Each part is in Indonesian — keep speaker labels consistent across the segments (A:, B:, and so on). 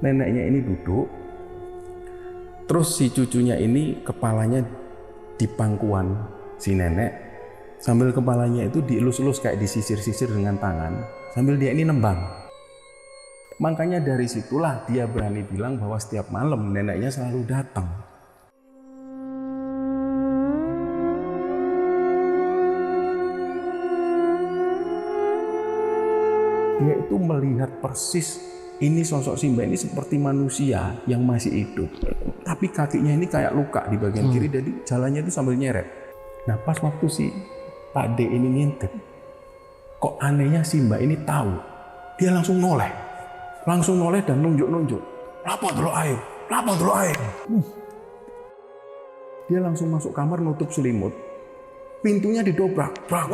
A: Neneknya ini duduk, terus si cucunya ini kepalanya di pangkuan si nenek, sambil kepalanya itu dielus-elus kayak disisir-sisir dengan tangan, sambil dia ini nembang. Makanya dari situlah dia berani bilang bahwa setiap malam neneknya selalu datang. Dia itu melihat persis ini sosok Simba ini seperti manusia yang masih hidup. Tapi kakinya ini kayak luka di bagian kiri, jadi jalannya itu sambil nyeret. Nah pas waktu si Pak D ini ngintip, kok anehnya Simba ini tahu. Dia langsung noleh dan nunjuk-nunjuk. Lapor dulu air. Dia langsung masuk kamar nutup selimut. Pintunya didobrak. Brak.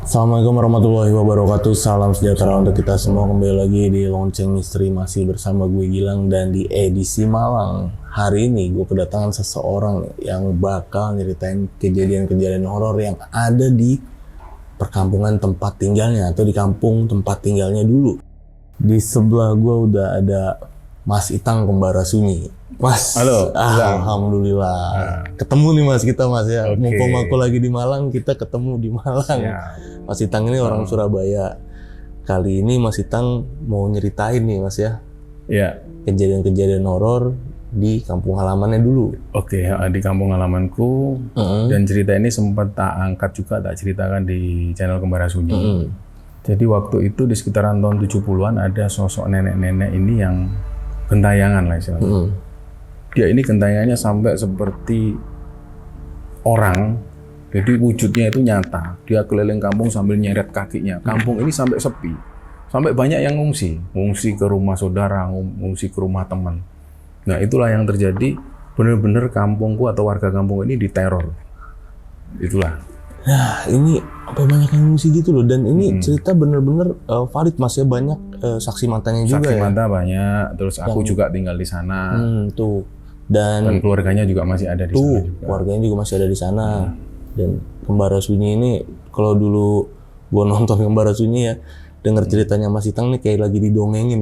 B: Assalamualaikum warahmatullahi wabarakatuh. Salam sejahtera untuk kita semua. Kembali lagi di Lonceng Misteri, masih bersama gue Gilang. Dan di edisi Malang hari ini gue kedatangan seseorang yang bakal nyeritain kejadian-kejadian horor yang ada di perkampungan tempat tinggalnya, atau di kampung tempat tinggalnya dulu. Di sebelah gue udah ada Mas Itang Kembara Sunyi. Mas,
A: halo.
B: Alhamdulillah. Ketemu nih Mas kita Mas ya.
A: Okay.
B: Mumpung aku lagi di Malang, kita ketemu di Malang.
A: Ya.
B: Mas Itang ini orang Surabaya. Kali ini Mas Itang mau nyeritain nih Mas ya.
A: Ya.
B: Kejadian-kejadian horor di kampung halamannya dulu.
A: Oke, di kampung halamanku. Dan cerita ini sempat tak angkat juga, tak ceritakan di channel Kembara Sunyi. Jadi waktu itu di sekitaran tahun 70-an ada sosok nenek-nenek ini yang gentayangan lah istilahnya. Dia ini gentayangannya sampai seperti orang, jadi wujudnya itu nyata. Dia keliling kampung sambil nyeret kakinya. Kampung ini sampai sepi, sampai banyak yang ngungsi ke rumah saudara, ngungsi ke rumah teman. Nah itulah yang terjadi, benar-benar kampungku atau warga kampung ini diteror. Itulah.
B: Nah ini apa banyak yang ngungsi gitu loh, dan ini cerita bener-bener valid Mas ya, banyak saksi matanya juga.
A: Saksi
B: ya.
A: mata banyak, terus aku juga tinggal di sana.
B: Tuh. Dan
A: keluarganya juga masih ada di sana juga.
B: Keluarganya juga masih ada di sana. Dan Kembara Sunyi ini, kalau dulu gua nonton Kembara Sunyi ya, denger ceritanya Mas Itang nih kayak lagi didongengin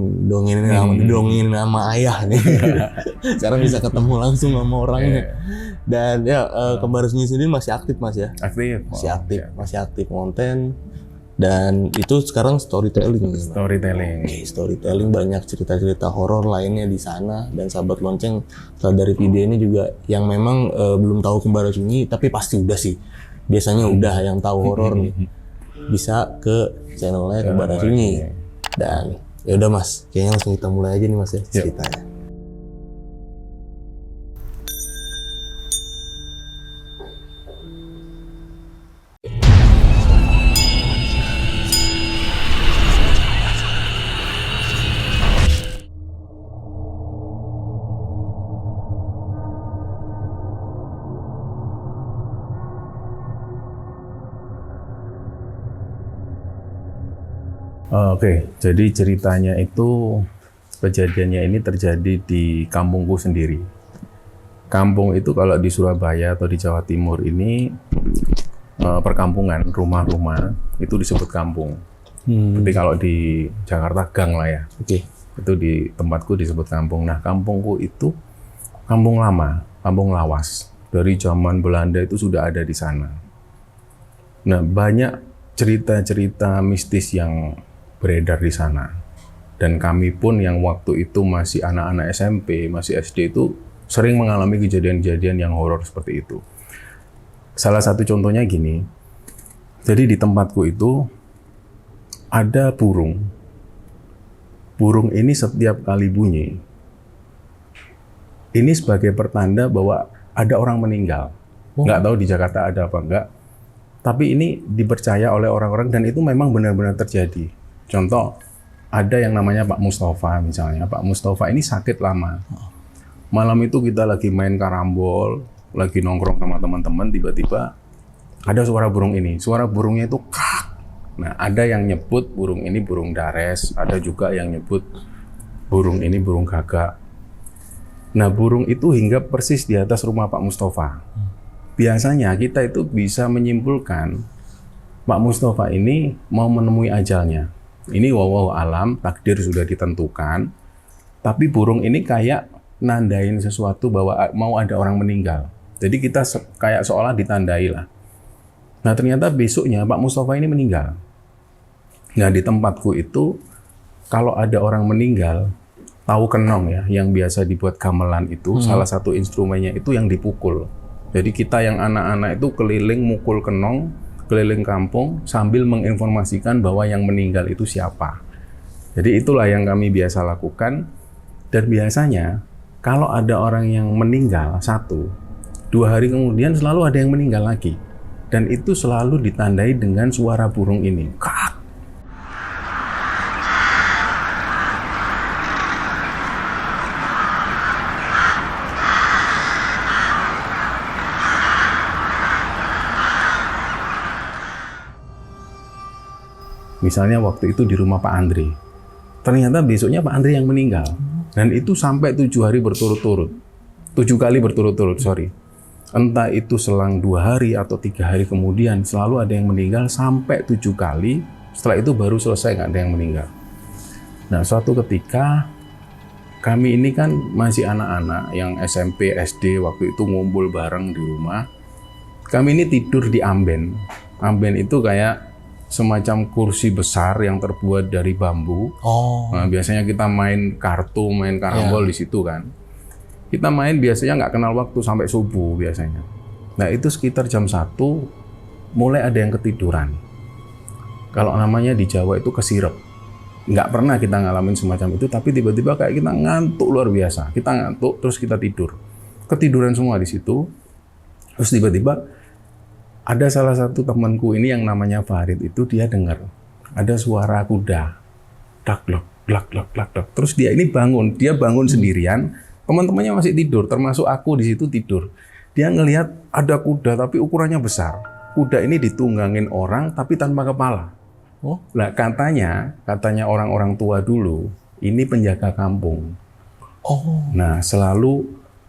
B: sama ayah nih. Sekarang bisa ketemu langsung sama orangnya. Dan ya Kembara Sunyi sendiri masih aktif Mas ya.
A: Aktif.
B: Masih aktif konten. Dan itu sekarang storytelling. Storytelling, banyak cerita-cerita horor lainnya di sana. Dan sahabat lonceng, setelah dari video ini juga yang memang belum tahu Kembara Sunyi, tapi pasti udah sih. Biasanya udah yang tahu horor nih, bisa ke channelnya Kembara Sunyi. Dan ya udah Mas, kayaknya langsung kita mulai aja nih Mas ya ceritanya.
A: Oke, jadi ceritanya itu, kejadiannya ini terjadi di kampungku sendiri. Kampung itu kalau di Surabaya atau di Jawa Timur ini, perkampungan, rumah-rumah itu disebut kampung. Tapi kalau di Jakarta gang lah ya. Itu di tempatku disebut kampung. Nah kampungku itu kampung lama, kampung lawas. Dari zaman Belanda itu sudah ada di sana. Nah banyak cerita-cerita mistis yang beredar di sana. Dan kami pun yang waktu itu masih anak-anak SMP, masih SD itu sering mengalami kejadian-kejadian yang horor seperti itu. Salah satu contohnya gini, jadi di tempatku itu ada burung. Burung ini setiap kali bunyi, ini sebagai pertanda bahwa ada orang meninggal. Nggak tahu di Jakarta ada apa enggak, tapi ini dipercaya oleh orang-orang dan itu memang benar-benar terjadi. Contoh, ada yang namanya Pak Mustafa misalnya. Pak Mustafa ini sakit lama. Malam itu kita lagi main karambol, lagi nongkrong sama teman-teman, tiba-tiba ada suara burung ini. Suara burungnya itu kak. Nah, ada yang nyebut burung ini burung dares, ada juga yang nyebut burung ini burung gagak. Nah, burung itu hinggap persis di atas rumah Pak Mustafa. Biasanya kita itu bisa menyimpulkan Pak Mustafa ini mau menemui ajalnya. Ini wallahu alam, takdir sudah ditentukan. Tapi burung ini kayak nandain sesuatu bahwa mau ada orang meninggal. Jadi kita kayak seolah ditandai lah. Nah, ternyata besoknya Pak Mustafa ini meninggal. Nah, di tempatku itu kalau ada orang meninggal, tahu kenong ya, yang biasa dibuat gamelan itu, salah satu instrumennya itu yang dipukul. Jadi kita yang anak-anak itu keliling mukul kenong, keliling kampung sambil menginformasikan bahwa yang meninggal itu siapa. Jadi itulah yang kami biasa lakukan. Dan biasanya kalau ada orang yang meninggal 1-2 hari kemudian selalu ada yang meninggal lagi. Dan itu selalu ditandai dengan suara burung ini. Kak. Misalnya waktu itu di rumah Pak Andri. Ternyata besoknya Pak Andri yang meninggal. Dan itu sampai 7 hari berturut-turut. 7 kali berturut-turut, sorry. Entah itu selang 2 hari atau 3 hari kemudian, selalu ada yang meninggal sampai 7 kali. Setelah itu baru selesai, nggak ada yang meninggal. Nah, suatu ketika, kami ini kan masih anak-anak yang SMP, SD, waktu itu ngumpul bareng di rumah. Kami ini tidur di amben. Amben itu kayak semacam kursi besar yang terbuat dari bambu. Nah, biasanya kita main kartu, main karambol di situ kan. Kita main biasanya nggak kenal waktu sampai subuh biasanya. Nah, itu sekitar jam 1 mulai ada yang ketiduran. Kalau namanya di Jawa itu kesirep. Nggak pernah kita ngalamin semacam itu, tapi tiba-tiba kayak kita ngantuk luar biasa. Kita ngantuk terus kita tidur. Ketiduran semua di situ. Terus tiba-tiba ada salah satu temanku ini yang namanya Farid itu dia dengar ada suara kuda, dak dok, dak dok, dak dok. Terus dia ini bangun, dia bangun sendirian, teman-temannya masih tidur, termasuk aku di situ tidur. Dia ngelihat ada kuda tapi ukurannya besar. Kuda ini ditunggangin orang tapi tanpa kepala. Nah, katanya orang-orang tua dulu ini penjaga kampung. Nah, selalu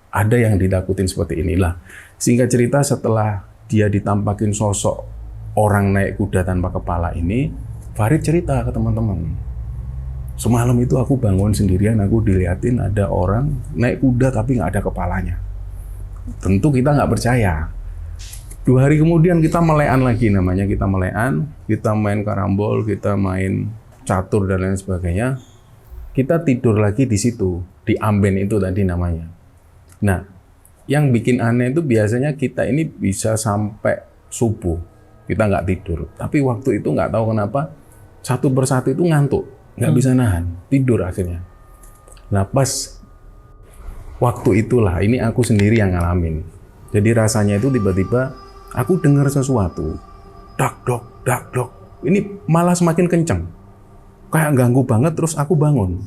A: ada yang ditakutin seperti inilah. Singkat cerita setelah dia ditampakin sosok orang naik kuda tanpa kepala ini, Farid cerita ke teman-teman. Semalam itu aku bangun sendirian, aku diliatin ada orang naik kuda tapi nggak ada kepalanya. Tentu kita nggak percaya. 2 hari kemudian kita melean lagi namanya, kita melean, kita main karambol, kita main catur dan lain sebagainya. Kita tidur lagi di situ, di amben itu tadi namanya. Nah, yang bikin aneh itu biasanya kita ini bisa sampai subuh, kita nggak tidur. Tapi waktu itu nggak tahu kenapa, satu persatu itu ngantuk, nggak bisa nahan, tidur akhirnya. Nah, pas waktu itulah, ini aku sendiri yang ngalamin. Jadi rasanya itu tiba-tiba aku dengar sesuatu, dak dok. Ini malah semakin kenceng, kayak ganggu banget. Terus aku bangun.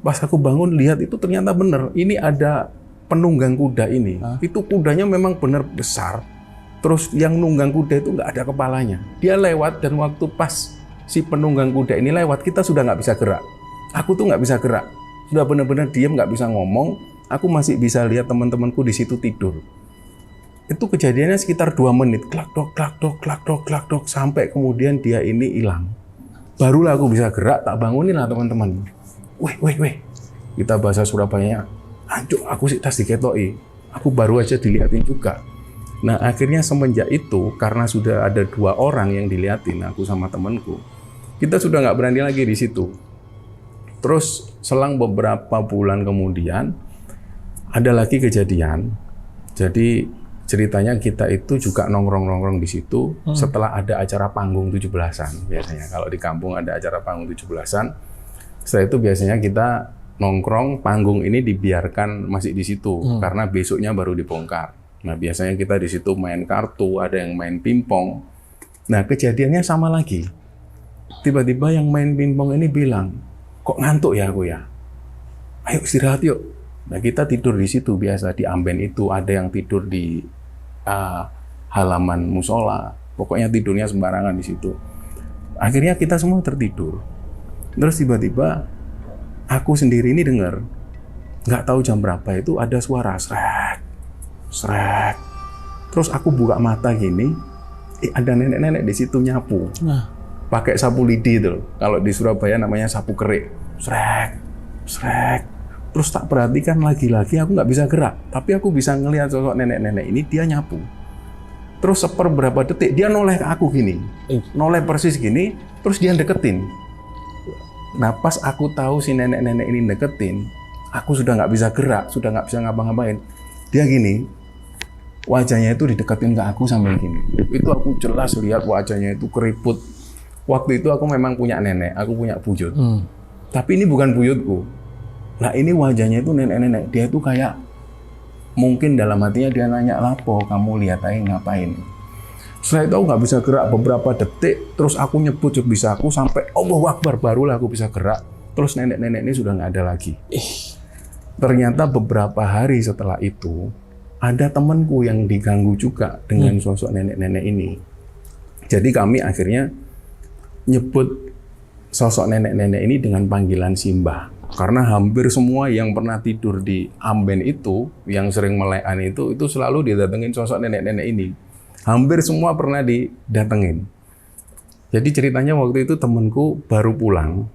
A: Pas aku bangun lihat itu ternyata bener, ini ada penunggang kuda ini. Itu kudanya memang benar besar. Terus yang nunggang kuda itu nggak ada kepalanya. Dia lewat dan waktu pas si penunggang kuda ini lewat, kita sudah nggak bisa gerak. Aku tuh nggak bisa gerak. Sudah benar-benar diam, nggak bisa ngomong. Aku masih bisa lihat teman-temanku di situ tidur. Itu kejadiannya sekitar 2 menit. Klak dok, sampai kemudian dia ini hilang. Barulah aku bisa gerak, tak bangunin lah teman-teman. Weh. Kita bahasa Surabaya. Ancuk, aku sih tas diketoi. Aku baru aja diliatin juga. Nah, akhirnya semenjak itu, karena sudah ada 2 orang yang diliatin, aku sama temanku, kita sudah nggak berani lagi di situ. Terus selang beberapa bulan kemudian, ada lagi kejadian. Jadi ceritanya kita itu juga nongkrong-nongkrong di situ setelah ada acara panggung 17-an biasanya. Kalau di kampung ada acara panggung 17-an, setelah itu biasanya kita nongkrong, panggung ini dibiarkan masih di situ karena besoknya baru dibongkar. Nah, biasanya kita di situ main kartu, ada yang main pingpong. Nah, kejadiannya sama lagi. Tiba-tiba yang main pingpong ini bilang, kok ngantuk ya aku ya? Ayo istirahat yuk. Nah, kita tidur di situ biasa, di amben itu. Ada yang tidur di halaman musola. Pokoknya tidurnya sembarangan di situ. Akhirnya kita semua tertidur. Terus tiba-tiba aku sendiri ini dengar, nggak tahu jam berapa itu ada suara srek, srek. Terus aku buka mata gini, ada nenek-nenek di situ nyapu. Pakai sapu lidi itu. Kalau di Surabaya namanya sapu kerik. Srek, srek. Terus tak perhatikan lagi-lagi aku nggak bisa gerak, tapi aku bisa ngelihat sosok nenek-nenek ini dia nyapu. Terus seperberapa detik dia noleh ke aku gini, noleh persis gini, terus dia deketin. Nah pas aku tahu si nenek-nenek ini deketin, aku sudah nggak bisa gerak, sudah nggak bisa ngapa-ngapain. Dia gini, wajahnya itu dideketin ke aku sambil gini. Itu aku jelas lihat wajahnya itu keriput. Waktu itu aku memang punya nenek, aku punya buyut. Tapi ini bukan buyutku. Nah ini wajahnya itu nenek-nenek, dia itu kayak mungkin dalam hatinya dia nanya, "Lapo, kamu lihat aja ngapain?" Setelah itu aku nggak bisa gerak beberapa detik, terus aku nyebut sebisaku sampai Allahu Akbar, barulah aku bisa gerak. Terus nenek-nenek ini sudah nggak ada lagi. Ternyata beberapa hari setelah itu, ada temanku yang diganggu juga dengan sosok nenek-nenek ini. Jadi kami akhirnya nyebut sosok nenek-nenek ini dengan panggilan Simbah. Karena hampir semua yang pernah tidur di Amben itu, yang sering melekan itu selalu didatengin sosok nenek-nenek ini. Hampir semua pernah didatengin. Jadi ceritanya waktu itu temanku baru pulang.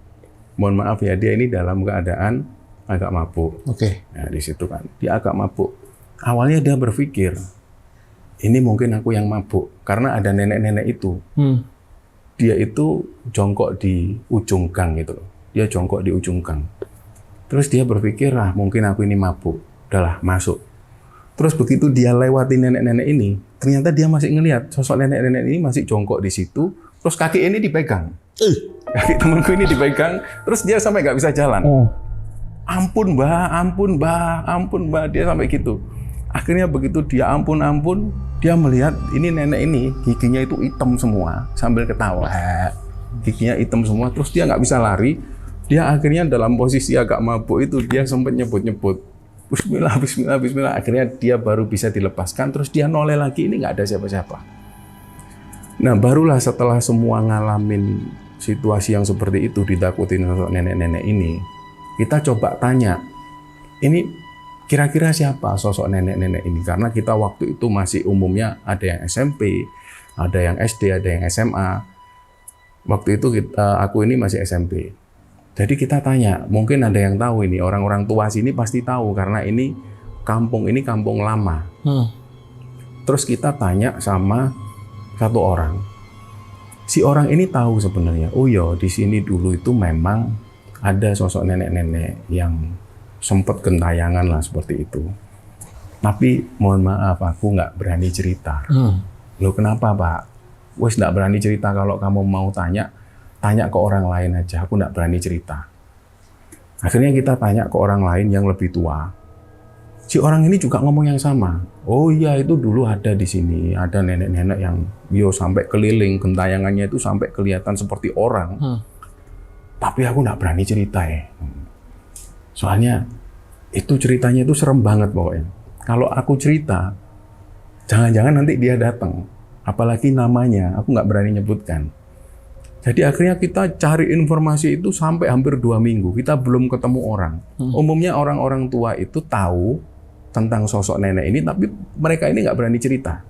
A: Mohon maaf ya, dia ini dalam keadaan agak mabuk. Nah, di situ kan, dia agak mabuk. Awalnya dia berpikir, ini mungkin aku yang mabuk. Karena ada nenek-nenek itu. Dia itu jongkok di ujung gang gitu loh. Dia jongkok di ujung gang. Terus dia berpikir, mungkin aku ini mabuk. Udahlah, masuk. Terus begitu dia lewati nenek-nenek ini, ternyata dia masih ngelihat sosok nenek-nenek ini masih jongkok di situ. Terus kaki ini dipegang. Kaki temanku ini dipegang, terus dia sampai nggak bisa jalan. Ampun mbak, ampun mbak, ampun mbak. Dia sampai gitu. Akhirnya begitu dia ampun-ampun, dia melihat ini nenek ini, giginya itu hitam semua, sambil ketawa. Giginya hitam semua, terus dia nggak bisa lari. Dia akhirnya dalam posisi agak mabuk itu, dia sempat nyebut-nyebut. Bismillah, bismillah, bismillah. Akhirnya dia baru bisa dilepaskan, terus dia noleh lagi, ini nggak ada siapa-siapa. Nah, barulah setelah semua ngalamin situasi yang seperti itu, ditakutin sosok nenek-nenek ini, kita coba tanya, ini kira-kira siapa sosok nenek-nenek ini? Karena kita waktu itu masih umumnya ada yang SMP, ada yang SD, ada yang SMA. Waktu itu aku ini masih SMP. Jadi kita tanya, mungkin ada yang tahu ini, orang-orang tua sini pasti tahu karena ini kampung lama. Terus kita tanya sama satu orang. Si orang ini tahu sebenarnya, oh iya di sini dulu itu memang ada sosok nenek-nenek yang sempat gentayangan lah seperti itu. Tapi mohon maaf, aku nggak berani cerita. Loh kenapa Pak? Wes nggak berani cerita, kalau kamu mau tanya ke orang lain aja, aku nggak berani cerita. Akhirnya kita tanya ke orang lain yang lebih tua. Si orang ini juga ngomong yang sama. Oh iya itu dulu ada di sini, ada nenek-nenek yang sampai keliling, gentayangannya itu sampai kelihatan seperti orang. Tapi aku nggak berani cerita ya. Soalnya itu ceritanya itu serem banget pokoknya. Kalau aku cerita, jangan-jangan nanti dia datang. Apalagi namanya, aku nggak berani nyebutkan. Jadi akhirnya kita cari informasi itu sampai hampir 2 minggu. Kita belum ketemu orang. Umumnya orang-orang tua itu tahu tentang sosok nenek ini, tapi mereka ini nggak berani cerita.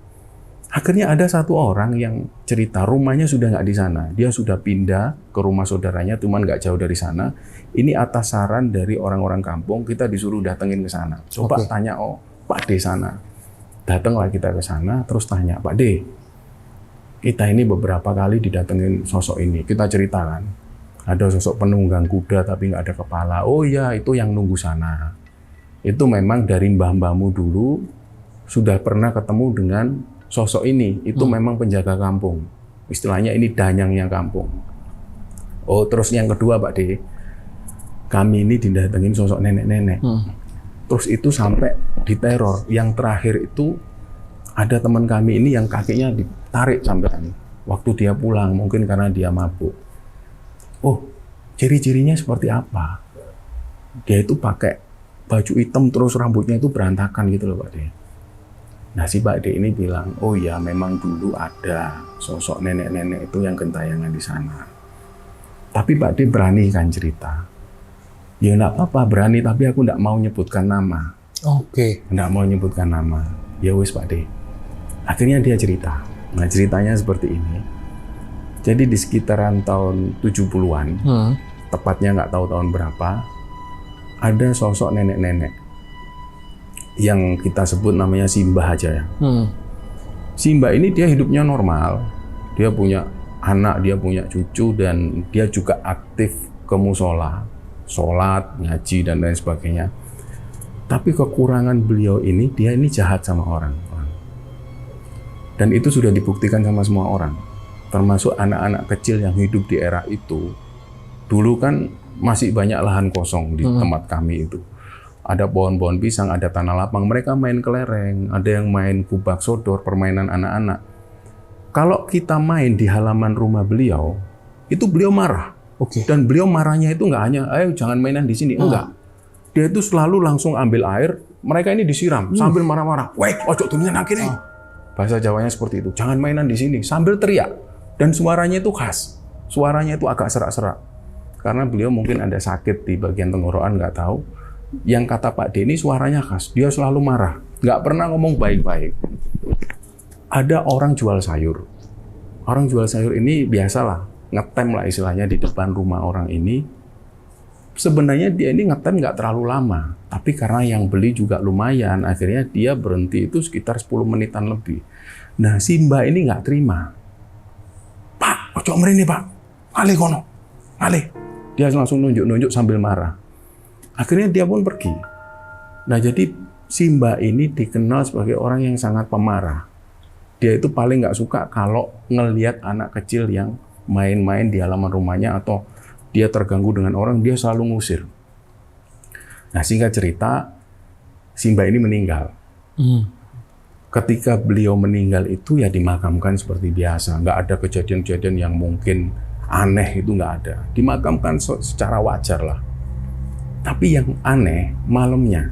A: Akhirnya ada satu orang yang cerita, rumahnya sudah nggak di sana. Dia sudah pindah ke rumah saudaranya, cuman nggak jauh dari sana. Ini atas saran dari orang-orang kampung, kita disuruh datengin ke sana. Coba tanya, Pak D sana. Datanglah kita ke sana, terus tanya, Pak D, kita ini beberapa kali didatengin sosok ini. Kita ceritakan, ada sosok penunggang kuda tapi nggak ada kepala. Oh iya, itu yang nunggu sana. Itu memang dari mbah-mbahmu dulu sudah pernah ketemu dengan sosok ini. Itu memang penjaga kampung. Istilahnya ini danyangnya kampung. Oh, terus yang kedua Pak D, kami ini didatengin sosok nenek-nenek. Terus itu sampai diteror. Yang terakhir itu ada teman kami ini yang kakinya ditarik sampai waktu dia pulang, mungkin karena dia mabuk. Oh, ciri-cirinya seperti apa? Dia itu pakai baju hitam terus rambutnya itu berantakan gitu loh Pak D. Nah si Pak D ini bilang, oh ya memang dulu ada sosok nenek-nenek itu yang gentayangan di sana. Tapi Pak D berani kan cerita. Ya enggak apa-apa berani, tapi aku enggak mau nyebutkan nama.
B: Oke.
A: Enggak mau nyebutkan nama. Ya wis Pak D. Akhirnya dia cerita. Nah ceritanya seperti ini. Jadi di sekitaran tahun 70-an, tepatnya nggak tahu tahun berapa, ada sosok nenek-nenek yang kita sebut namanya Simbah aja ya. Simbah ini dia hidupnya normal, dia punya anak, dia punya cucu, dan dia juga aktif ke musola, sholat, ngaji, dan lain sebagainya. Tapi kekurangan beliau ini, dia ini jahat sama orang. Dan itu sudah dibuktikan sama semua orang. Termasuk anak-anak kecil yang hidup di era itu. Dulu kan masih banyak lahan kosong di tempat kami itu. Ada pohon-pohon pisang, ada tanah lapang. Mereka main kelereng, ada yang main kubak sodor, permainan anak-anak. Kalau kita main di halaman rumah beliau, itu beliau marah. Dan beliau marahnya itu nggak hanya, ayo jangan mainan di sini. Enggak. Dia itu selalu langsung ambil air, mereka ini disiram sambil marah-marah. Weh, ojo dunia akhirnya. Bahasa Jawanya seperti itu. Jangan mainan di sini, sambil teriak. Dan suaranya itu khas. Suaranya itu agak serak-serak. Karena beliau mungkin ada sakit di bagian tenggorokan, nggak tahu. Yang kata Pak D ini suaranya khas. Dia selalu marah. Nggak pernah ngomong baik-baik. Ada orang jual sayur. Orang jual sayur ini biasalah. Ngetem lah istilahnya di depan rumah orang ini. Sebenarnya dia ini ngetem nggak terlalu lama. Tapi karena yang beli juga lumayan. Akhirnya dia berhenti itu sekitar 10 menitan lebih. Nah si Mbak ini nggak terima. Pak, ojo mrene Pak. Ngalih kono. Ngalih. Dia langsung nunjuk-nunjuk sambil marah. Akhirnya dia pun pergi. Nah, jadi si Mbak ini dikenal sebagai orang yang sangat pemarah. Dia itu paling nggak suka kalau ngelihat anak kecil yang main-main di halaman rumahnya atau dia terganggu dengan orang, dia selalu ngusir. Nah, singkat cerita, si Mbak ini meninggal. Ketika beliau meninggal itu ya dimakamkan seperti biasa, nggak ada kejadian-kejadian yang mungkin aneh, itu nggak ada. Dimakamkan secara wajar lah. Tapi yang aneh malamnya.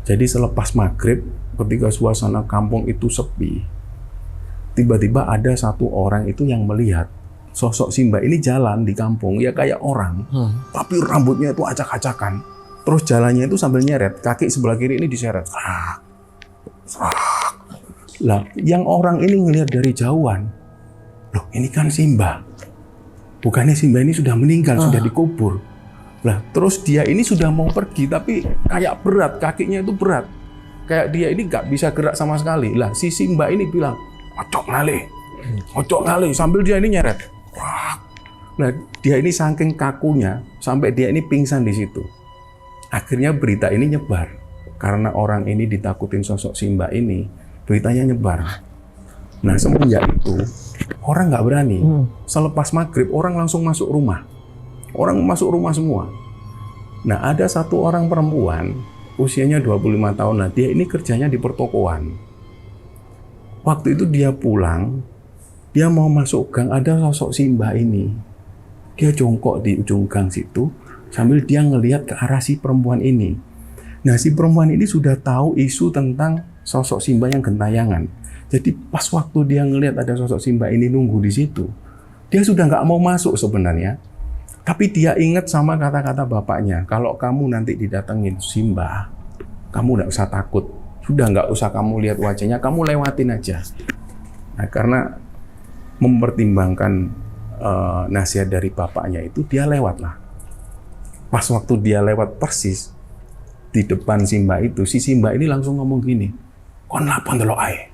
A: Jadi selepas maghrib, ketika suasana kampung itu sepi, tiba-tiba ada satu orang itu yang melihat sosok si Mbak ini jalan di kampung ya kayak orang, tapi rambutnya itu acak-acakan. Terus jalannya itu sambil nyeret, kaki sebelah kiri ini diseret. Lah, yang orang ini ngelihat dari jauhan, loh ini kan Simba. Bukannya Simba ini sudah meninggal, sudah dikubur. Lah, terus dia ini sudah mau pergi, tapi kayak berat, kakinya itu berat. Kayak dia ini nggak bisa gerak sama sekali. Lah, si Simba ini bilang, ocok ngalih, sambil dia ini nyeret. Nah, dia ini saking kakunya, sampai dia ini pingsan di situ. Akhirnya berita ini nyebar. Karena orang ini ditakutin sosok Simba ini, beritanya nyebar. Nah, semenjak itu, orang nggak berani. Selepas maghrib, orang langsung masuk rumah. Orang masuk rumah semua. Nah, ada satu orang perempuan, usianya 25 tahun. Nah, dia ini kerjanya di pertokoan. Waktu itu dia pulang, dia mau masuk gang, ada sosok Simba ini. Dia jongkok di ujung gang situ, sambil dia ngelihat ke arah si perempuan ini. Nah, si perempuan ini sudah tahu isu tentang sosok Simba yang gentayangan. Jadi pas waktu dia ngelihat ada sosok Simba ini nunggu di situ, dia sudah nggak mau masuk sebenarnya. Tapi dia ingat sama kata-kata bapaknya, kalau kamu nanti didatengin Simba, kamu nggak usah takut. Sudah nggak usah kamu lihat wajahnya, kamu lewatin aja. Nah, karena mempertimbangkan nasihat dari bapaknya itu, dia lewatlah. Pas waktu dia lewat persis di depan Simba itu, si Simba ini langsung ngomong gini, kon lapon delok ae.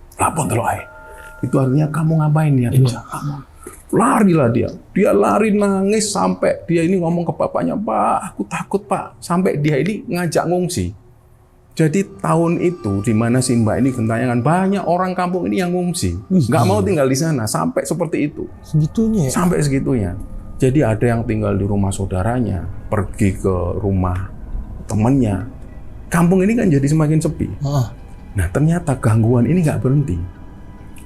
A: Itu artinya kamu ngapain ya? Larilah dia. Dia lari nangis sampai dia ini ngomong ke bapaknya, Pak, aku takut Pak. Sampai dia ini ngajak ngungsi. Jadi tahun itu di mana Simba ini gentayangan, banyak orang kampung ini yang ngungsi, nggak mau tinggal di sana, sampai seperti itu.
B: Segitunya?
A: Sampai segitunya. Jadi ada yang tinggal di rumah saudaranya, pergi ke rumah temannya. Kampung ini kan jadi semakin sepi. Nah, ternyata gangguan ini nggak berhenti.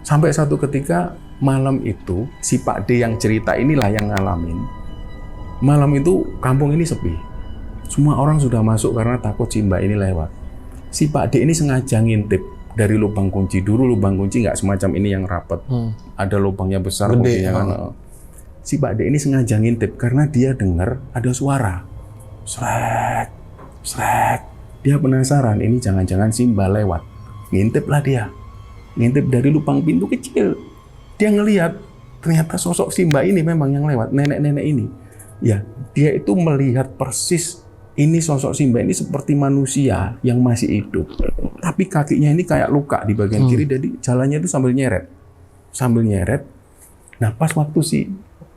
A: Sampai satu ketika malam itu, si Pak D yang cerita inilah yang ngalamin. Malam itu kampung ini sepi. Semua orang sudah masuk karena takut Simba ini lewat. Si Pak D ini sengaja ngintip dari lubang kunci. Dulu lubang kunci nggak semacam ini yang rapat. Ada lubangnya besar,
B: Gede,
A: kuncinya kan. Si Pak D ini sengaja ngintip karena dia dengar ada suara. Srek, srek. Dia penasaran, ini jangan-jangan Simba lewat. Ngintip lah dia. Ngintip dari lubang pintu kecil. Dia ngelihat, ternyata sosok Simba ini memang yang lewat, nenek-nenek ini. Ya, dia itu melihat persis ini sosok Simba ini seperti manusia yang masih hidup. Tapi kakinya ini kayak luka di bagian kiri, jadi jalannya itu sambil nyeret. Sambil nyeret. Nah, pas waktu si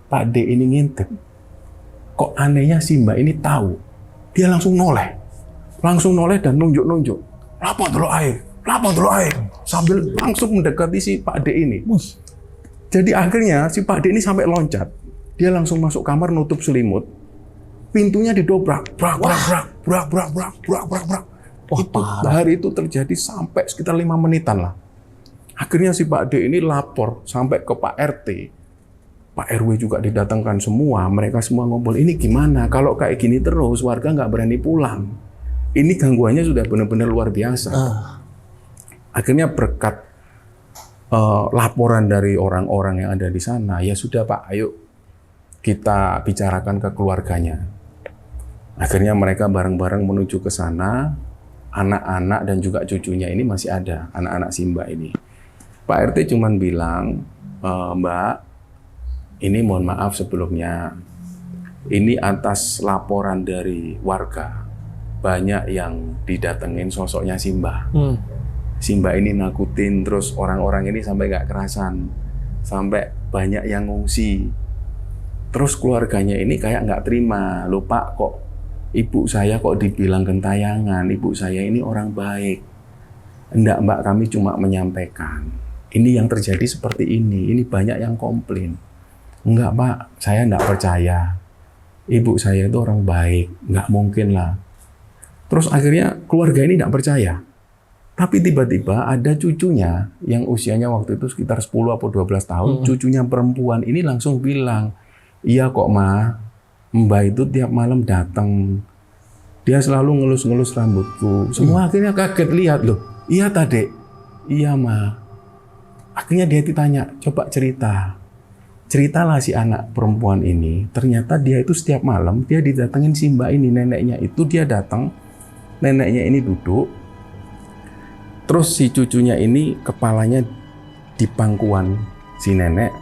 A: Pak D ini ngintip, kok anehnya Simba ini tahu. Dia langsung noleh. Langsung noleh dan nunjuk-nunjuk. Lapor dulu air. Sambil langsung mendekati si Pak D ini. Jadi akhirnya si Pak D ini sampai loncat. Dia langsung masuk kamar, nutup selimut. Pintunya didobrak. Brak. Hari itu terjadi sampai sekitar 5 menitan lah. Akhirnya si Pak D ini lapor sampai ke Pak RT. Pak RW juga didatangkan semua. Mereka semua ngobrol, ini gimana? Kalau kayak gini terus, warga nggak berani pulang. Ini gangguannya sudah benar-benar luar biasa. Akhirnya berkat laporan dari orang-orang yang ada di sana, ya sudah Pak, ayo kita bicarakan ke keluarganya. Akhirnya mereka bareng-bareng menuju ke sana. Anak-anak dan juga cucunya ini masih ada, anak-anak Simba ini. Pak RT cuman bilang, Mbak, ini mohon maaf sebelumnya. Ini atas laporan dari warga. Banyak yang didatengin sosoknya Simba. Simba ini nakutin, terus orang-orang ini sampai nggak kerasan. Sampai banyak yang ngungsi. Terus keluarganya ini kayak nggak terima. Loh Pak, kok ibu saya kok dibilang gentayangan? Ibu saya ini orang baik. Enggak Mbak, kami cuma menyampaikan. Ini yang terjadi seperti ini. Ini banyak yang komplain. Enggak Pak, saya enggak percaya. Ibu saya itu orang baik. Enggak mungkin lah. Terus akhirnya keluarga ini enggak percaya. Tapi tiba-tiba ada cucunya yang usianya waktu itu sekitar 10 atau 12 tahun. Cucunya perempuan ini langsung bilang, iya kok Ma, Mbak itu tiap malam datang. Dia selalu ngelus-ngelus rambutku. Semua akhirnya kaget lihat loh. Iya tadi. Iya Ma. Akhirnya dia ditanya, coba cerita. Ceritalah si anak perempuan ini, ternyata dia itu setiap malam dia didatengin Simba ini, neneknya itu dia datang, neneknya ini duduk, terus si cucunya ini kepalanya di pangkuan si nenek,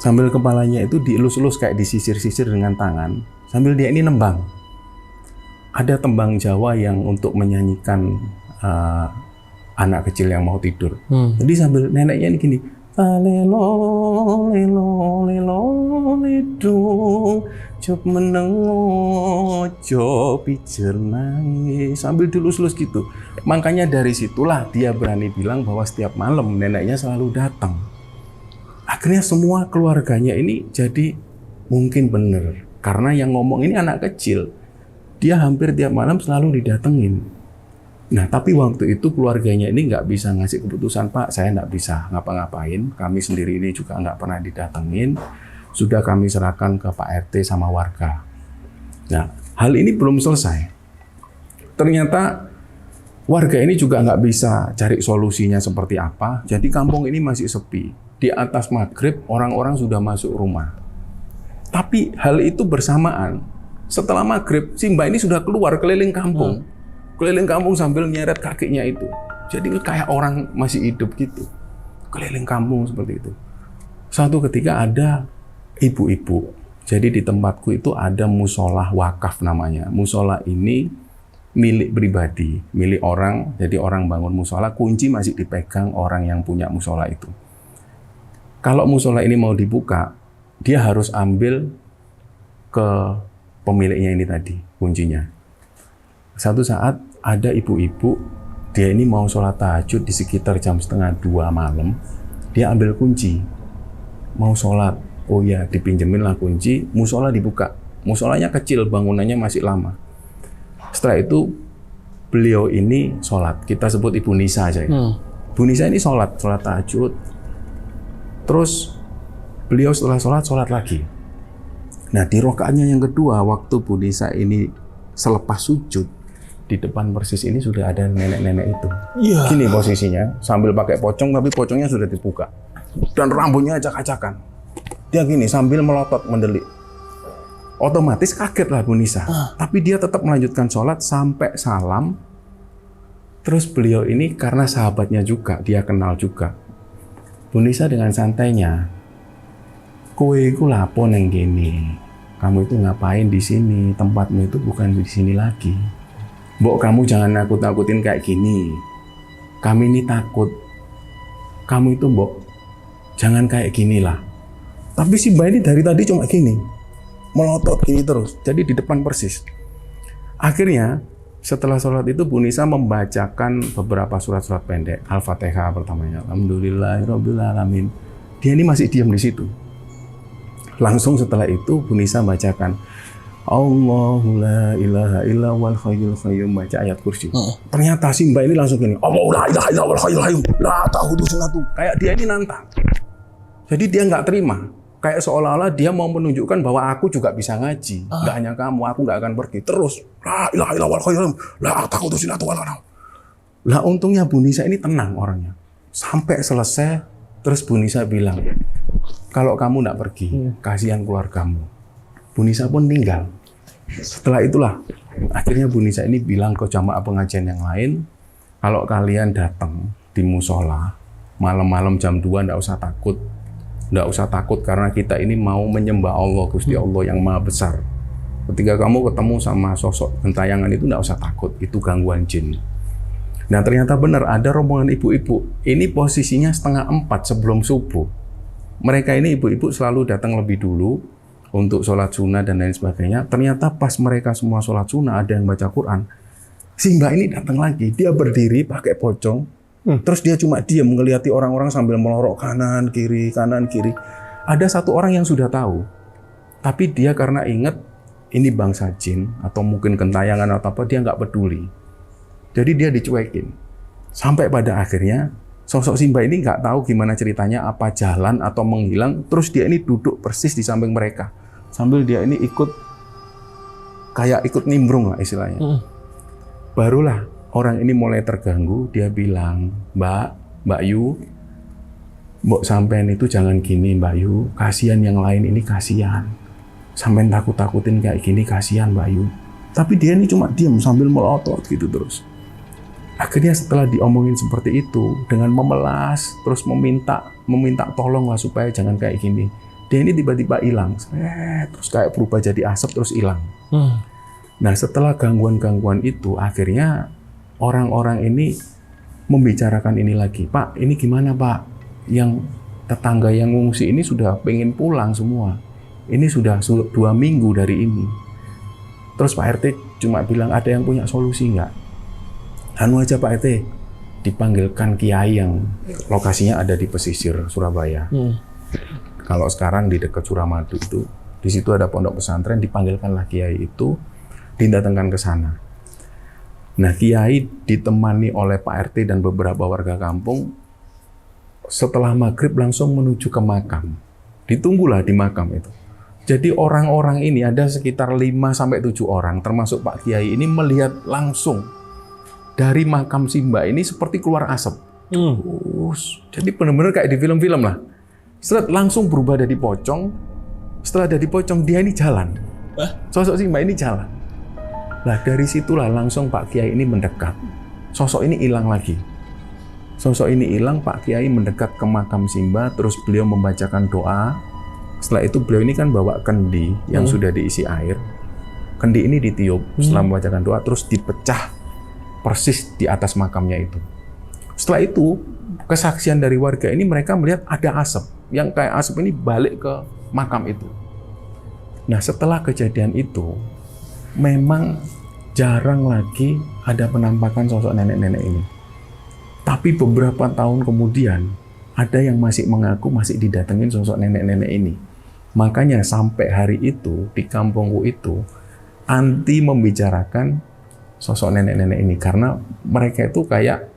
A: sambil kepalanya itu dielus-elus kayak disisir-sisir dengan tangan, sambil dia ini nembang. Ada tembang Jawa yang untuk menyanyikan anak kecil yang mau tidur. Jadi sambil neneknya ini gini, lelo lelo lelo lidung jop menengo jop pijer nangis, sambil dilus-lus gitu. Makanya dari situlah dia berani bilang bahwa setiap malam neneknya selalu datang. Akhirnya semua keluarganya ini jadi mungkin bener, karena yang ngomong ini anak kecil. Dia hampir tiap malam selalu didatengin. Nah, tapi waktu itu keluarganya ini nggak bisa ngasih keputusan, Pak, saya nggak bisa ngapa-ngapain. Kami sendiri ini juga nggak pernah didatengin. Sudah kami serahkan ke Pak RT sama warga. Nah, hal ini belum selesai. Ternyata warga ini juga nggak bisa cari solusinya seperti apa. Jadi kampung ini masih sepi. Di atas maghrib, orang-orang sudah masuk rumah. Tapi hal itu bersamaan. Setelah maghrib, Simba ini sudah keluar keliling kampung. Keliling kampung sambil nyeret kakinya itu. Jadi kayak orang masih hidup gitu. Keliling kampung seperti itu. Suatu ketika ada ibu-ibu. Jadi di tempatku itu ada musola wakaf namanya. Musola ini milik pribadi, milik orang. Jadi orang bangun musola, kunci masih dipegang orang yang punya musola itu. Kalau musola ini mau dibuka, dia harus ambil ke pemiliknya ini tadi, kuncinya. Satu saat ada ibu-ibu, dia ini mau sholat tahajud di sekitar jam 1:30 malam, dia ambil kunci, mau sholat, oh ya dipinjemin lah kunci, musola dibuka, musolanya kecil, bangunannya masih lama. Setelah itu beliau ini sholat, kita sebut Ibu Nisa aja ya. Bu Nisa ini sholat tahajud, terus beliau setelah sholat lagi. Nah di rokaatnya yang kedua, waktu Bu Nisa ini selepas sujud, di depan persis ini sudah ada nenek-nenek itu.
B: Iya.
A: Gini posisinya, sambil pakai pocong tapi pocongnya sudah dibuka. Dan rambutnya acak-acakan. Dia gini sambil melotot mendelik. Otomatis kaget lah Bu Nisa. Tapi dia tetap melanjutkan sholat sampai salam. Terus beliau ini karena sahabatnya juga, dia kenal juga. Bu Nisa dengan santainya, kowe iku lapo neng gini. Kamu itu ngapain di sini? Tempatmu itu bukan di sini lagi. Mbok kamu jangan nakut-nakutin kayak gini. Kami ini takut. Kamu itu mbok jangan kayak gini lah. Tapi si Mbak ini dari tadi cuma gini. Melotot gini terus. Jadi di depan persis. Akhirnya setelah sholat itu Bu Nisa membacakan beberapa surat-surat pendek. Al-Fatihah pertamanya. Alhamdulillahirabbil alamin. Dia ini masih diam di situ. Langsung setelah itu Bu Nisa bacakan Allahu la ilaha illa wal hayyul qayyum, baca ayat kursi. Ternyata si Mbak ini langsung gini, Allahu la ilaha illa wal hayyul qayyum, la ta'khudhuhu sinatun. Kayak dia ini nantang. Jadi dia nggak terima. Kayak seolah-olah dia mau menunjukkan bahwa aku juga bisa ngaji. Nggak hanya kamu, aku nggak akan pergi. Terus, la ilaha illa wal hayyul qayyum, la ta'khudhuhu sinatun wala nawm. Lah untungnya Bu Nisa ini tenang orangnya. Sampai selesai, terus Bu Nisa bilang, kalau kamu nggak pergi, kasihan keluargamu. Bu Nisa pun tinggal. Setelah itulah, akhirnya Bu Nisa ini bilang ke jamaah pengajian yang lain, kalau kalian datang di musola, malam-malam jam 2 nggak usah takut. Nggak usah takut karena kita ini mau menyembah Allah, Gusti Allah yang Maha Besar. Ketika kamu ketemu sama sosok gentayangan itu nggak usah takut, itu gangguan jin. Nah ternyata benar ada rombongan ibu-ibu. Ini posisinya 3:30 sebelum subuh. Mereka ini ibu-ibu selalu datang lebih dulu untuk sholat sunnah dan lain sebagainya. Ternyata pas mereka semua sholat sunnah, ada yang baca Quran. Si Mbak ini datang lagi, dia berdiri pakai pocong, terus dia cuma diam mengeliati orang-orang sambil melorok kanan kiri. Ada satu orang yang sudah tahu, tapi dia karena ingat ini bangsa jin atau mungkin gentayangan atau apa, dia nggak peduli. Jadi dia dicuekin. Sampai pada akhirnya sosok si Mbak ini nggak tahu gimana ceritanya, apa jalan atau menghilang, terus dia ini duduk persis di samping mereka. Sambil dia ini ikut nimbrung lah istilahnya. Barulah orang ini mulai terganggu, dia bilang, Mbak Yu, mbok sampean itu jangan gini Mbak Yu, kasihan yang lain ini kasihan. Sampean takut-takutin kayak gini kasihan Mbak Yu. Tapi dia ini cuma diam sambil melotot gitu terus. Akhirnya setelah diomongin seperti itu, dengan memelas, terus meminta tolong lah supaya jangan kayak gini. Dia ini tiba-tiba hilang, terus kayak berubah jadi asap terus hilang. Nah setelah gangguan-gangguan itu, akhirnya orang-orang ini membicarakan ini lagi. Pak, ini gimana Pak? Yang tetangga yang ngungsi ini sudah pengen pulang semua. Ini sudah 2 minggu dari ini. Terus Pak RT cuma bilang, ada yang punya solusi nggak? Anu aja Pak RT, dipanggilkan kiai yang lokasinya ada di pesisir Surabaya. Kalau sekarang di dekat Suramadu itu, di situ ada pondok pesantren, dipanggilkanlah kiai itu, didatangkan ke sana. Nah, kiai ditemani oleh Pak RT dan beberapa warga kampung. Setelah maghrib langsung menuju ke makam. Ditunggulah di makam itu. Jadi orang-orang ini ada sekitar 5-7 orang, termasuk Pak Kiai ini melihat langsung dari makam si Mbak ini seperti keluar asap. Jadi benar-benar kayak di film-film lah. Setelah langsung berubah dari pocong. Setelah dari pocong dia ini jalan. Sosok si Mbak ini jalan. Nah dari situlah langsung Pak Kiai ini mendekat. Sosok ini hilang lagi. Sosok ini hilang, Pak Kiai mendekat ke makam si Mbak, terus beliau membacakan doa. Setelah itu beliau ini kan bawa kendi yang sudah diisi air. Kendi ini ditiup setelah membacakan doa, terus dipecah persis di atas makamnya itu. Setelah itu, kesaksian dari warga ini mereka melihat ada asap, yang kayak asap ini balik ke makam itu. Nah setelah kejadian itu, memang jarang lagi ada penampakan sosok nenek-nenek ini. Tapi beberapa tahun kemudian, ada yang masih mengaku masih didatengin sosok nenek-nenek ini. Makanya sampai hari itu, di kampungku itu, anti membicarakan sosok nenek-nenek ini. Karena mereka itu kayak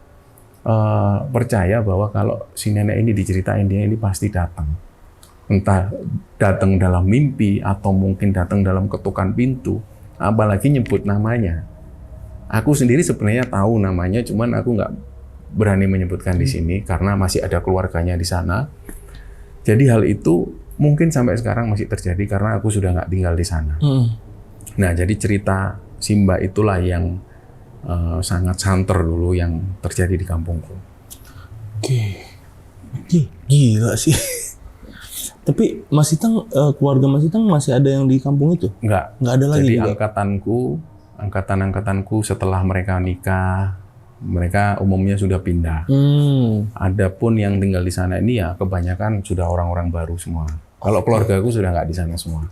A: percaya bahwa kalau si nenek ini diceritain, dia ini pasti datang. Entah datang dalam mimpi, atau mungkin datang dalam ketukan pintu, apalagi nyebut namanya. Aku sendiri sebenarnya tahu namanya, cuman aku nggak berani menyebutkan di sini karena masih ada keluarganya di sana. Jadi hal itu mungkin sampai sekarang masih terjadi karena aku sudah nggak tinggal di sana. Nah, jadi cerita Simba itulah yang sangat santer dulu yang terjadi di kampungku.
B: Gila sih. Tapi Mas Itang, keluarga Mas Itang masih ada yang di kampung itu?
A: Nggak
B: ada lagi
A: Jadi
B: juga?
A: angkatan-angkatanku setelah mereka nikah, mereka umumnya sudah pindah. Adapun yang tinggal di sana ini ya kebanyakan sudah orang-orang baru semua. Kalau keluargaku sudah nggak di sana semua.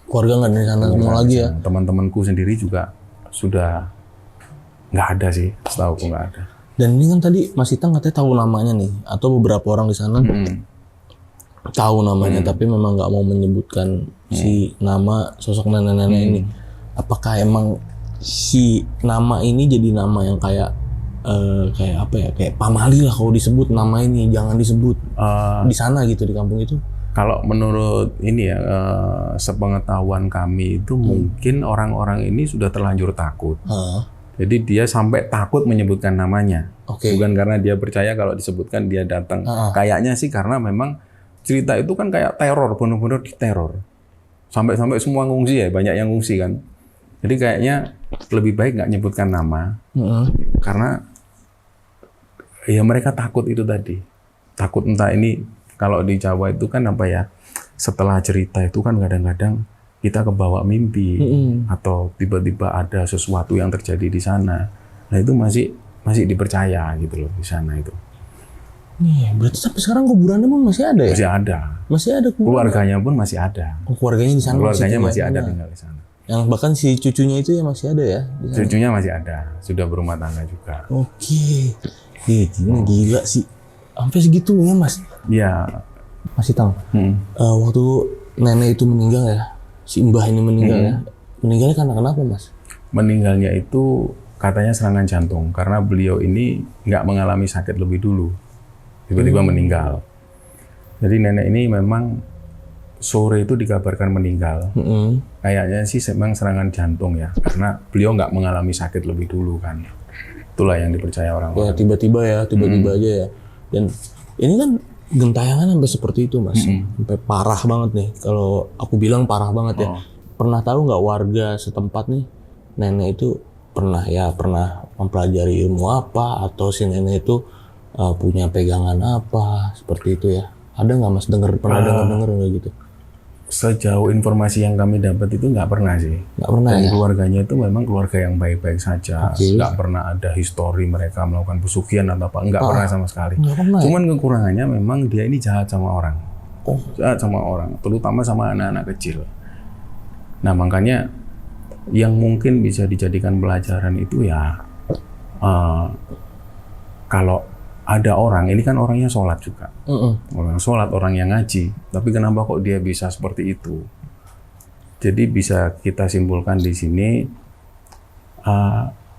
B: Keluarga nggak di sana semua lagi ya?
A: Teman-temanku sendiri juga sudah nggak ada sih, setahu aku nggak ada.
B: Dan ini kan tadi Mas Itang katanya tahu namanya nih, atau beberapa orang di sana tahu namanya, tapi memang nggak mau menyebutkan si nama sosok nenek-nenek ini. Apakah emang si nama ini jadi nama yang kayak apa ya, kayak pamali lah kalau disebut nama ini, jangan disebut di sana gitu, di kampung itu?
A: Kalau menurut ini ya, sepengetahuan kami itu mungkin orang-orang ini sudah terlanjur takut. Jadi dia sampai takut menyebutkan namanya. Bukan karena dia percaya kalau disebutkan dia datang. Kayaknya sih karena memang cerita itu kan kayak teror, benar-benar diteror. Sampai-sampai semua ngungsi ya, banyak yang ngungsi kan. Jadi kayaknya lebih baik nggak nyebutkan nama. Karena ya mereka takut itu tadi. Takut entah ini, kalau di Jawa itu kan apa ya, setelah cerita itu kan kadang-kadang kita kebawa mimpi atau tiba-tiba ada sesuatu yang terjadi di sana. Nah itu masih dipercaya gitu loh di sana itu.
B: Nih, berarti sampai sekarang kuburannya pun masih ada ya?
A: Masih ada.
B: Masih ada kuburan.
A: Keluarganya pun masih ada.
B: Keluarganya di sana.
A: Keluarganya masih ada tinggal di sana.
B: Yang bahkan si cucunya itu ya masih ada ya?
A: Cucunya masih ada, sudah berumah tangga juga.
B: Gila sih. Sampai segitunya Mas.
A: Iya.
B: Mas Itang, waktu nenek itu meninggal ya, si Mbah ini meninggal ya, meninggalnya karena kenapa Mas?
A: Meninggalnya itu katanya serangan jantung, karena beliau ini nggak mengalami sakit lebih dulu. Tiba-tiba meninggal. Jadi nenek ini memang sore itu dikabarkan meninggal. Kayaknya sih memang serangan jantung ya, karena beliau nggak mengalami sakit lebih dulu kan. Itulah yang dipercaya orang-orang.
B: Ya tiba-tiba aja ya. Dan ini kan gentayangan sampai seperti itu Mas, sampai parah banget nih. Kalau aku bilang parah banget ya. Pernah tahu nggak warga setempat nih, nenek itu pernah mempelajari ilmu apa, atau si nenek itu punya pegangan apa seperti itu ya? Ada nggak Mas pernah dengar nggak gitu?
A: Sejauh informasi yang kami dapat itu nggak pernah sih.
B: Nggak pernah.
A: Dan
B: ya?
A: keluarganya itu memang keluarga yang baik-baik saja. Nggak pernah ada histori mereka melakukan pesugihan atau apa. Nggak pernah sama sekali. Cuman kekurangannya memang dia ini jahat sama orang. Jahat sama orang, terutama sama anak-anak kecil. Nah makanya yang mungkin bisa dijadikan pelajaran itu ya, kalau ada orang, ini kan orangnya sholat juga. Orang sholat, orang yang ngaji. Tapi kenapa kok dia bisa seperti itu? Jadi bisa kita simpulkan di sini,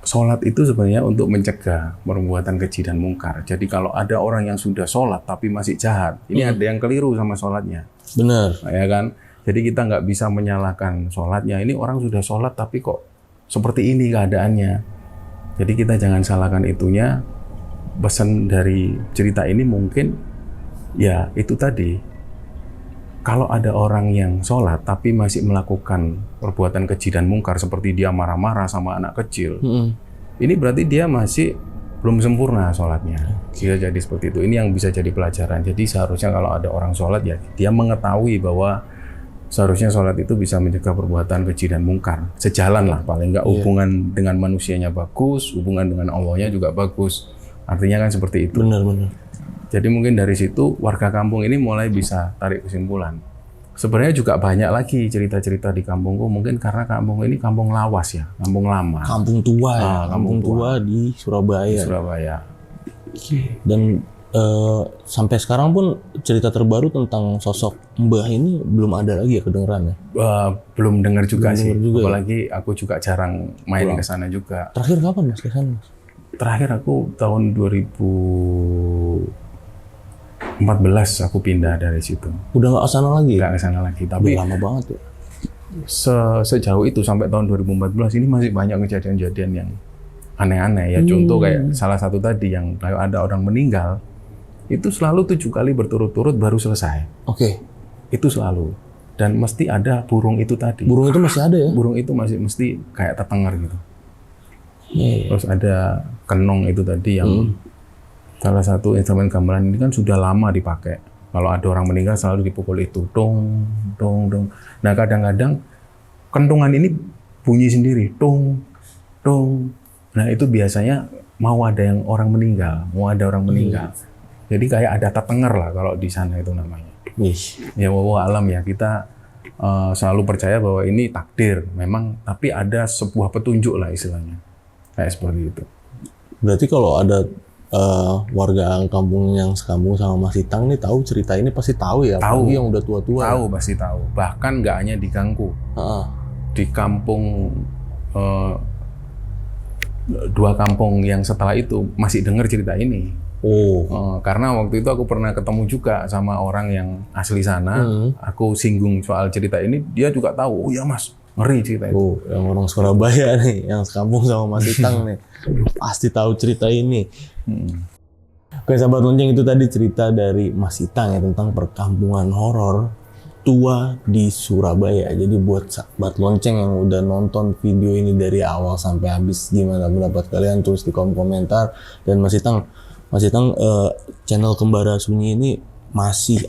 A: sholat itu sebenarnya untuk mencegah perbuatan keji dan mungkar. Jadi kalau ada orang yang sudah sholat tapi masih jahat, ini ada yang keliru sama sholatnya.
B: Benar.
A: Ya kan? Jadi kita nggak bisa menyalahkan sholatnya. Ini orang sudah sholat tapi kok seperti ini keadaannya. Jadi kita jangan salahkan itunya. Pesan dari cerita ini mungkin ya itu tadi, kalau ada orang yang sholat tapi masih melakukan perbuatan keji dan mungkar seperti dia marah-marah sama anak kecil, ini berarti dia masih belum sempurna sholatnya. Bisa jadi seperti itu. Ini yang bisa jadi pelajaran. Jadi seharusnya kalau ada orang sholat ya dia mengetahui bahwa seharusnya sholat itu bisa mencegah perbuatan keji dan mungkar. Sejalan lah, paling nggak hubungan dengan manusianya bagus, hubungan dengan Allahnya juga bagus. Artinya kan seperti itu.
B: Benar.
A: Jadi mungkin dari situ warga kampung ini mulai bisa tarik kesimpulan. Sebenarnya juga banyak lagi cerita-cerita di kampungku. Mungkin karena kampung ini kampung lawas ya, kampung lama.
B: Kampung tua ya, kampung tua di Surabaya.
A: Di Surabaya.
B: Dan sampai sekarang pun cerita terbaru tentang sosok Mbah ini belum ada lagi ya kedengeran ya?
A: Belum dengar juga sih.
B: Juga
A: apalagi aku juga jarang main ke sana juga.
B: Terakhir kapan Mas ke sana?
A: Terakhir aku tahun 2014 aku pindah dari situ.
B: Udah nggak ke sana lagi?
A: Nggak ke sana lagi. Tapi
B: udah lama banget ya.
A: Sejauh itu sampai tahun 2014 ini masih banyak kejadian-kejadian yang aneh-aneh ya. Contoh kayak salah satu tadi yang kalau ada orang meninggal itu selalu 7 kali berturut-turut baru selesai.
B: Oke.
A: Itu selalu. Dan mesti ada burung itu tadi.
B: Burung itu masih ada ya?
A: Burung itu masih mesti kayak tetengar gitu.
B: Iya.
A: Terus ada kenong itu tadi yang salah satu instrumen gamelan ini kan sudah lama dipakai. Kalau ada orang meninggal selalu dipukul itu, dong, dong, dong. Nah kadang-kadang kentungan ini bunyi sendiri, dong, dong. Nah itu biasanya mau ada yang orang meninggal, mau ada orang meninggal. Jadi kayak ada tetengar lah kalau di sana itu namanya. Ya wallahu alam ya, kita selalu percaya bahwa ini takdir memang, tapi ada sebuah petunjuk lah istilahnya. Kayak seperti itu.
B: Berarti kalau ada warga kampung yang sekampung sama Mas Itang nih tahu cerita ini pasti tahu ya,
A: Tahu.
B: apalagi yang udah tua-tua.
A: Tahu, pasti tahu. Bahkan nggak hanya di Gangku. Di kampung 2 kampung yang setelah itu masih dengar cerita ini. Karena waktu itu aku pernah ketemu juga sama orang yang asli sana. Aku singgung soal cerita ini, dia juga tahu. Oh ya Mas, ngeri cerita itu.
B: Yang orang Surabaya nih, yang sekampung sama Mas Itang nih, pasti tahu cerita ini. Oke, sahabat lonceng, itu tadi cerita dari Mas Itang ya tentang perkampungan horor tua di Surabaya. Jadi buat sahabat lonceng yang udah nonton video ini dari awal sampai habis, gimana pendapat kalian? Tulis di kolom komentar. Dan Mas Itang, channel Kembara Sunyi ini masih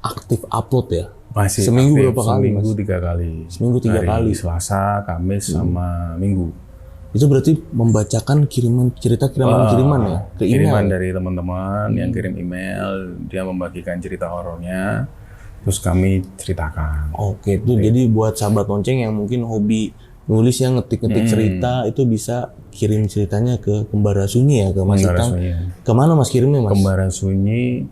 B: aktif upload ya?
A: Masih
B: seminggu
A: aktif,
B: berapa kali?
A: Seminggu
B: Mas?
A: 3 kali.
B: Seminggu 3 kali.
A: Selasa, Kamis, sama Minggu.
B: Itu berarti membacakan kiriman ya ke email.
A: Kiriman dari teman-teman yang kirim email, dia membagikan cerita horornya, terus kami ceritakan.
B: Oke, itu jadi buat sahabat lonceng yang mungkin hobi nulis yang ngetik-ngetik cerita, itu bisa kirim ceritanya ke Kembara Sunyi ya, ke Mas
A: Kembara
B: Itang.
A: Sunyi.
B: Kemana Mas kirimnya Mas?
A: Kembara Sunyi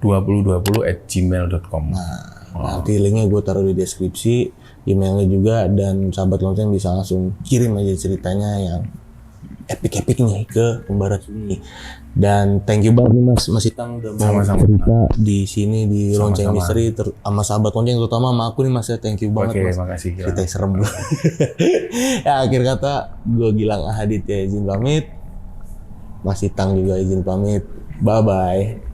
A: 2020@gmail.com.
B: Nanti linknya gue taruh di deskripsi, emailnya juga, dan sahabat lonceng bisa langsung kirim aja ceritanya yang epic-epic nih ke Kembara Sunyi. Dan thank you banget nih Mas Itang udah mau cerita di sini di Lonceng Misteri sama sahabat lonceng, terutama sama aku nih Mas ya. Thank you banget Mas.
A: Makasih.
B: Ceritanya serem banget. Ya akhir kata gue Gilang Ahadit ya izin pamit. Mas Itang juga izin pamit. Bye bye.